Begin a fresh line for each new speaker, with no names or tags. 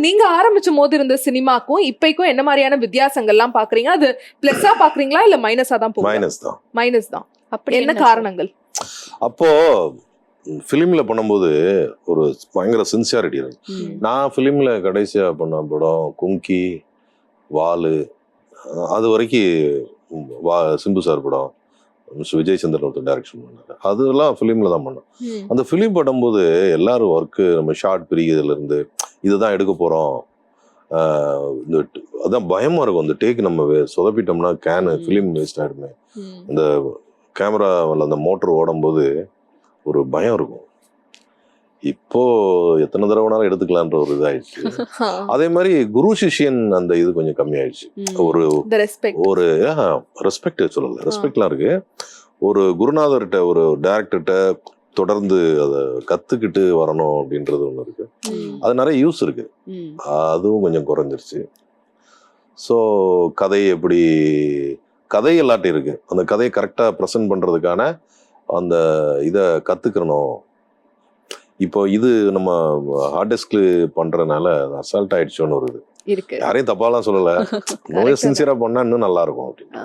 நீங்க ஆரம்பிச்ச போது இருந்த சினிமாக்கும் இப்பைக்கும் என்ன மாதிரியான வித்தியாசங்கள்லாம் பாக்குறீங்க? அது பிளஸ்ஸா பாக்குறீங்களா இல்ல மைனஸா தான் போகுதா? மைனஸ் தான். அப்படி என்ன காரணங்கள்?
அப்போ ஃபிலிம்ல பண்ணும்போது ஒரு பயங்கர சின்சியாரிட்டி இருக்கு. நான் ஃபிலிம்ல கடைசியா பண்ண படம் கும்கி, வாலு, அது வரைக்கும் சிம்பு சார் படம், விஜய் சந்திரன் ஒருத்தர் டைரக்ஷன் பண்ணாரு. அதெல்லாம் ஃபிலிம்ல தான் பண்ணோம். அந்த ஃபிலிம் பண்ணும்போது எல்லாரும் ஒர்க்கு நம்ம ஷார்ட் பிரிக்கிறதுல இருந்து இதுதான் எடுக்க போறோம், இந்த அதான் பயமா இருக்கும். அந்த டேக் நம்ம சொதப்பிட்டோம்னா ஃபிலிம் வேஸ்ட் ஆயிடுமே. அந்த கேமராவில் அந்த மோட்டர் ஓடும் போது ஒரு பயம் இருக்கும். இப்போ எத்தனை தடவைனாலும் எடுத்துக்கலான்ற ஒரு இதாயிடுச்சு. அதே மாதிரி குரு சிஷ்யன் அந்த இது கொஞ்சம் கம்மியாயிடுச்சு. ஒரு ரெஸ்பெக்ட் சொல்லல, ரெஸ்பெக்ட்லாம் இருக்கு. ஒரு குருநாதர்கிட்ட ஒரு டைரக்டர்கிட்ட தொடர்ந்து அதை கத்துக்கிட்டு வரணும் அப்படின்றது ஒண்ணு இருக்கு. அது நிறைய யூஸ் இருக்கு, அதுவும் கொஞ்சம் குறைஞ்சிருச்சு. ஸோ கதை எல்லாட்டும் இருக்கு. அந்த கதையை கரெக்டா ப்ரெசென்ட் பண்றதுக்கான அந்த இதை கத்துக்கணும். இப்போ இது நம்ம ஹார்ட் டிஸ்க் பண்றதுனால அசால்ட் ஆயிடுச்சோன்னு வருது. யாரையும் தப்பாலாம் சொல்லல, சின்சியரா பண்ணா இன்னும் நல்லா இருக்கும் அப்படின்னு.